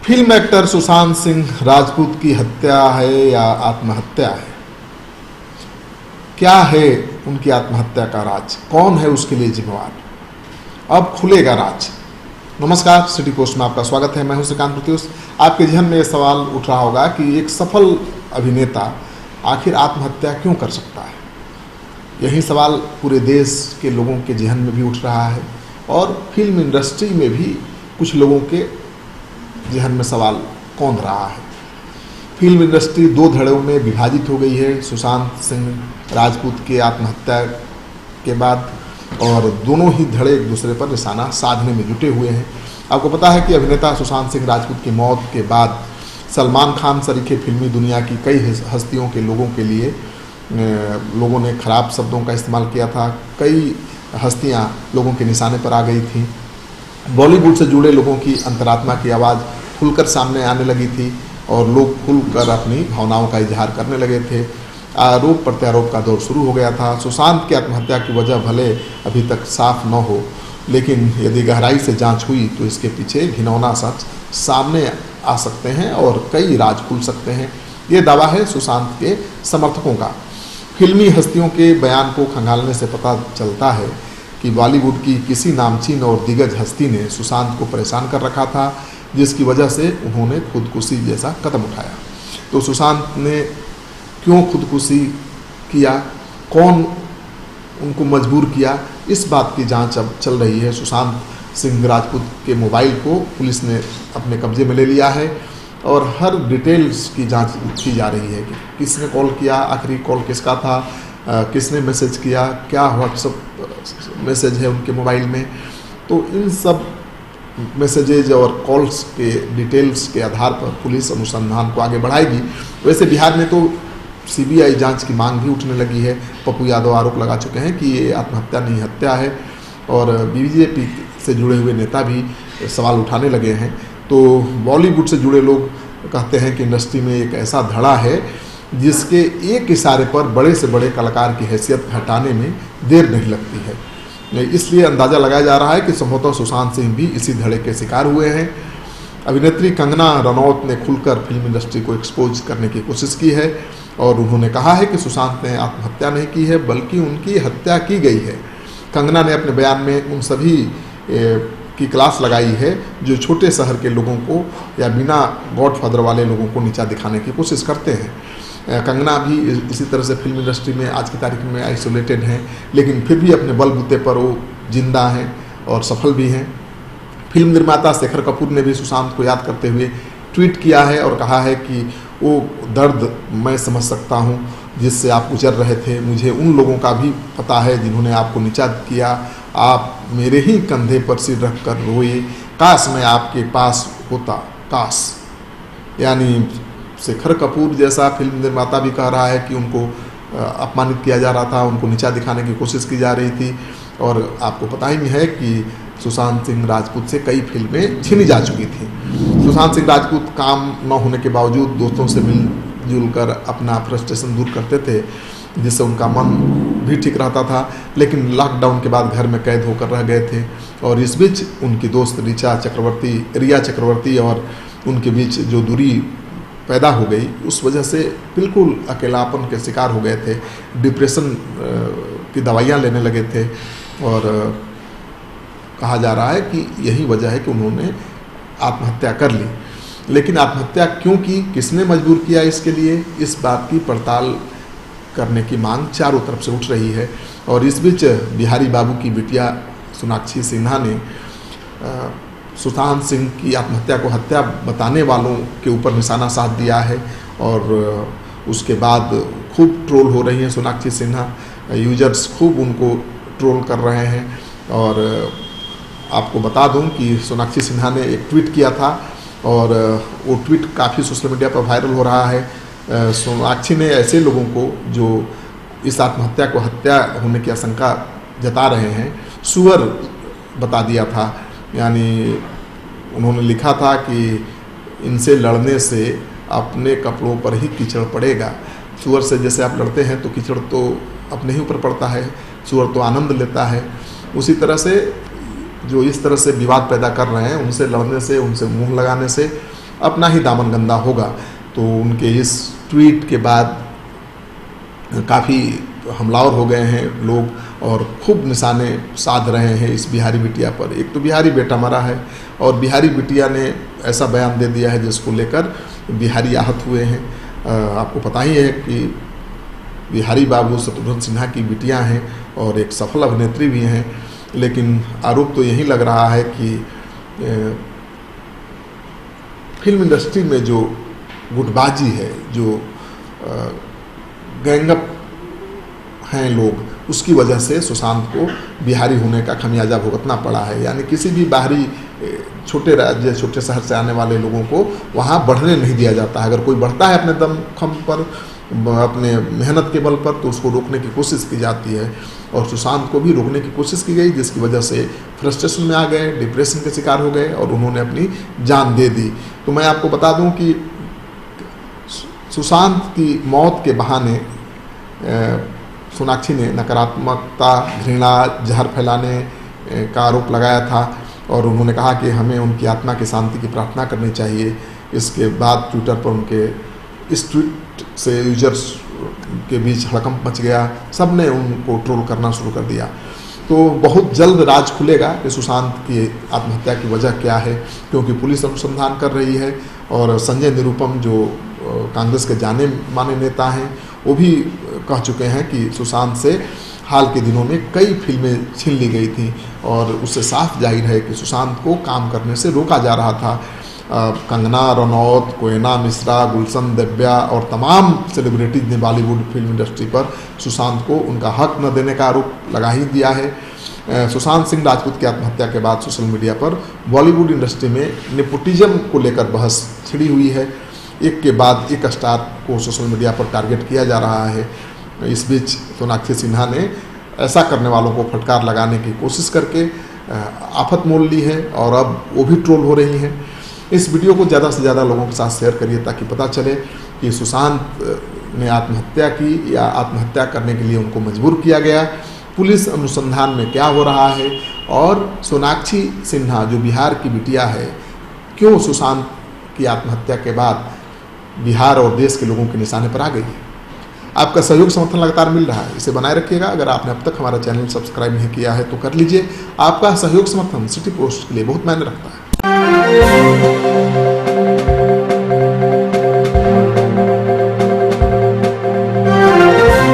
Film actor Sushant Singh Rajput की हत्या है या आत्महत्या है? क्या है उनकी आत्महत्या का राज? कौन है उसके लिए जिम्मेवार? अब खुलेगा राज। नमस्कार, सिटी पोस्ट में आपका स्वागत है। मैं हूं श्रीकांत प्रत्युष। आपके जहन में यह सवाल उठ रहा होगा कि एक सफल अभिनेता आखिर आत्महत्या क्यों कर सकता है? यही सवाल पूरे देश के लोगों के जहन में भी उठ रहा है और फिल्म इंडस्ट्री में भी कुछ लोगों के जहन में सवाल कौंध रहा है। फिल्म इंडस्ट्री दो धड़ों में विभाजित हो गई है सुशांत सिंह राजपूत के आत्महत्या के बाद, और दोनों ही धड़े एक दूसरे पर निशाना साधने में जुटे हुए हैं। आपको पता है कि अभिनेता सुशांत सिंह राजपूत की मौत के बाद सलमान खान सरीखे फिल्मी दुनिया की कई हस्तियों के लोगों के लिए लोगों ने खराब शब्दों का इस्तेमाल किया था। कई हस्तियां लोगों के निशाने पर आ गई थीं। बॉलीवुड से जुड़े लोगों की अंतरात्मा की आवाज़ खुलकर सामने आने लगी थी और लोग खुलकर अपनी भावनाओं का इजहार करने लगे थे। आरोप प्रत्यारोप का दौर शुरू हो गया था। सुशांत की आत्महत्या की वजह भले अभी तक साफ न हो, लेकिन यदि गहराई से जांच हुई तो इसके पीछे घिनौना सच सामने आ सकते हैं और कई राज खुल सकते हैं। ये दावा है सुशांत के समर्थकों का। फिल्मी हस्तियों के बयान को खंगालने से पता चलता है कि बॉलीवुड की किसी नामचीन और दिग्गज हस्ती ने सुशांत को परेशान कर रखा था, जिसकी वजह से उन्होंने खुदकुशी जैसा कदम उठाया। तो सुशांत ने क्यों खुदकुशी किया, कौन उनको मजबूर किया, इस बात की जांच अब चल रही है। सुशांत सिंह राजपूत के मोबाइल को पुलिस ने अपने कब्जे में ले लिया है और हर डिटेल्स की जांच की जा रही है कि किसने कॉल किया, आखिरी कॉल किसका था, किसने मैसेज किया, क्या व्हाट्सएप मैसेज है उनके मोबाइल में। तो इन सब मैसेजेज और कॉल्स के डिटेल्स के आधार पर पुलिस अनुसंधान को आगे बढ़ाएगी। वैसे बिहार में तो सीबीआई जांच की मांग भी उठने लगी है। पप्पू यादव आरोप लगा चुके हैं कि ये आत्महत्या नहीं हत्या है, और बीजेपी से जुड़े हुए नेता भी सवाल उठाने लगे हैं। तो बॉलीवुड से जुड़े लोग कहते हैं कि इंडस्ट्री में एक ऐसा धड़ा है जिसके एक इशारे पर बड़े से बड़े कलाकार की हैसियत हटाने में देर नहीं लगती है। इसलिए अंदाज़ा लगाया जा रहा है कि संभवतः सुशांत सिंह भी इसी धड़े के शिकार हुए हैं। अभिनेत्री कंगना रनौत ने खुलकर फिल्म इंडस्ट्री को एक्सपोज करने की कोशिश की है और उन्होंने कहा है कि सुशांत ने आत्महत्या नहीं की है, बल्कि उनकी हत्या की गई है। कंगना ने अपने बयान में उन सभी की क्लास लगाई है जो छोटे शहर के लोगों को या बिना गॉडफादर वाले लोगों को नीचा दिखाने की कोशिश करते हैं। कंगना भी इसी तरह से फिल्म इंडस्ट्री में आज की तारीख में आइसोलेटेड हैं, लेकिन फिर भी अपने बलबूते पर वो जिंदा हैं और सफल भी हैं। फिल्म निर्माता शेखर कपूर ने भी सुशांत को याद करते हुए ट्वीट किया है और कहा है कि वो दर्द मैं समझ सकता हूँ जिससे आप गुजर रहे थे। मुझे उन लोगों का भी पता है जिन्होंने आपको नीचा किया। आप मेरे ही कंधे पर सिर रख कर रोए, काश मैं आपके पास होता, काश। यानी शेखर कपूर जैसा फिल्म निर्माता भी कह रहा है कि उनको अपमानित किया जा रहा था, उनको नीचा दिखाने की कोशिश की जा रही थी। और आपको पता ही है कि सुशांत सिंह राजपूत से कई फिल्में छीनी जा चुकी थी। सुशांत सिंह राजपूत काम न होने के बावजूद दोस्तों से मिलजुल कर अपना फ्रस्ट्रेशन दूर करते थे, जिससे उनका मन भी ठीक रहता था। लेकिन लॉकडाउन के बाद घर में कैद होकर रह गए थे और इस बीच उनकी दोस्त रिया चक्रवर्ती और उनके बीच जो दूरी पैदा हो गई, उस वजह से बिल्कुल अकेलापन के शिकार हो गए थे। डिप्रेशन की दवाइयाँ लेने लगे थे और कहा जा रहा है कि यही वजह है कि उन्होंने आत्महत्या कर ली। लेकिन आत्महत्या क्यों की, किसने मजबूर किया इसके लिए, इस बात की पड़ताल करने की मांग चारों तरफ से उठ रही है। और इस बीच बिहारी बाबू की बिटिया सोनाक्षी सिन्हा ने सुशांत सिंह की आत्महत्या को हत्या बताने वालों के ऊपर निशाना साध दिया है और उसके बाद खूब ट्रोल हो रही हैं सोनाक्षी सिन्हा। यूजर्स खूब उनको ट्रोल कर रहे हैं। और आपको बता दूं कि सोनाक्षी सिन्हा ने एक ट्वीट किया था और वो ट्वीट काफ़ी सोशल मीडिया पर वायरल हो रहा है। सोनाक्षी ने ऐसे लोगों को जो इस आत्महत्या को हत्या होने की आशंका जता रहे हैं सुअर बता दिया था। यानी उन्होंने लिखा था कि इनसे लड़ने से अपने कपड़ों पर ही कीचड़ पड़ेगा। सुअर से जैसे आप लड़ते हैं तो कीचड़ तो अपने ही ऊपर पड़ता है, सुअर तो आनंद लेता है। उसी तरह से जो इस तरह से विवाद पैदा कर रहे हैं उनसे लड़ने से, उनसे मुंह लगाने से अपना ही दामन गंदा होगा। तो उनके इस ट्वीट के बाद काफ़ी हमलावर हो गए हैं लोग और खूब निशाने साध रहे हैं इस बिहारी बिटिया पर। एक तो बिहारी बेटा मरा है और बिहारी बिटिया ने ऐसा बयान दे दिया है जिसको लेकर बिहारी आहत हुए हैं। आपको पता ही है कि बिहारी बाबू शत्रुघ्न सिन्हा की बिटियां हैं और एक सफल अभिनेत्री भी हैं, लेकिन आरोप तो यही लग रहा है कि फिल्म इंडस्ट्री में जो गुटबाजी है, जो गैंगअप हैं लोग, उसकी वजह से सुशांत को बिहारी होने का खमियाजा भुगतना पड़ा है। यानी किसी भी बाहरी छोटे राज्य, छोटे शहर से आने वाले लोगों को वहाँ बढ़ने नहीं दिया जाता है। अगर कोई बढ़ता है अपने दमखम पर, अपने मेहनत के बल पर, तो उसको रोकने की कोशिश की जाती है और सुशांत को भी रोकने की कोशिश की गई, जिसकी वजह से फ्रस्ट्रेशन में आ गए, डिप्रेशन के शिकार हो गए और उन्होंने अपनी जान दे दी। तो मैं आपको बता दूं कि सुशांत की मौत के बहाने सोनाक्षी ने नकारात्मकता, घृणा, जहर फैलाने का आरोप लगाया था और उन्होंने कहा कि हमें उनकी आत्मा की शांति की प्रार्थना करनी चाहिए। इसके बाद ट्विटर पर उनके इस ट्वीट से यूजर्स के बीच हड़कंप मच गया, सब ने उनको ट्रोल करना शुरू कर दिया। तो बहुत जल्द राज खुलेगा कि सुशांत की आत्महत्या की वजह क्या है, क्योंकि पुलिस अनुसंधान कर रही है और संजय निरुपम जो कांग्रेस के जाने माने नेता हैं, वो भी कह चुके हैं कि सुशांत से हाल के दिनों में कई फिल्में छीन ली गई थी और उससे साफ जाहिर है कि सुशांत को काम करने से रोका जा रहा था। कंगना रनौत, कोयना मिश्रा, गुलशन दव्या और तमाम सेलिब्रिटीज ने बॉलीवुड फिल्म इंडस्ट्री पर सुशांत को उनका हक न देने का आरोप लगा ही दिया है। सुशांत सिंह राजपूत की आत्महत्या के बाद सोशल मीडिया पर बॉलीवुड इंडस्ट्री में नेपोटिज्म को लेकर बहस छिड़ी हुई है। एक के बाद एक स्टार को सोशल मीडिया पर टारगेट किया जा रहा है। इस बीच सोनाक्षी सिन्हा ने ऐसा करने वालों को फटकार लगाने की कोशिश करके आफत मोल ली है और अब वो भी ट्रोल हो रही हैं। इस वीडियो को ज़्यादा से ज़्यादा लोगों के साथ शेयर करिए ताकि पता चले कि सुशांत ने आत्महत्या की या आत्महत्या करने के लिए उनको मजबूर किया गया, पुलिस अनुसंधान में क्या हो रहा है और सोनाक्षी सिन्हा जो बिहार की बिटिया है, क्यों सुशांत की आत्महत्या के बाद बिहार और देश के लोगों के निशाने पर आ गई है। आपका सहयोग समर्थन लगातार मिल रहा है, इसे बनाए रखिएगा। अगर आपने अब तक हमारा चैनल सब्सक्राइब नहीं किया है तो कर लीजिए। आपका सहयोग समर्थन सिटी पोस्ट के लिए बहुत मायने रखता है।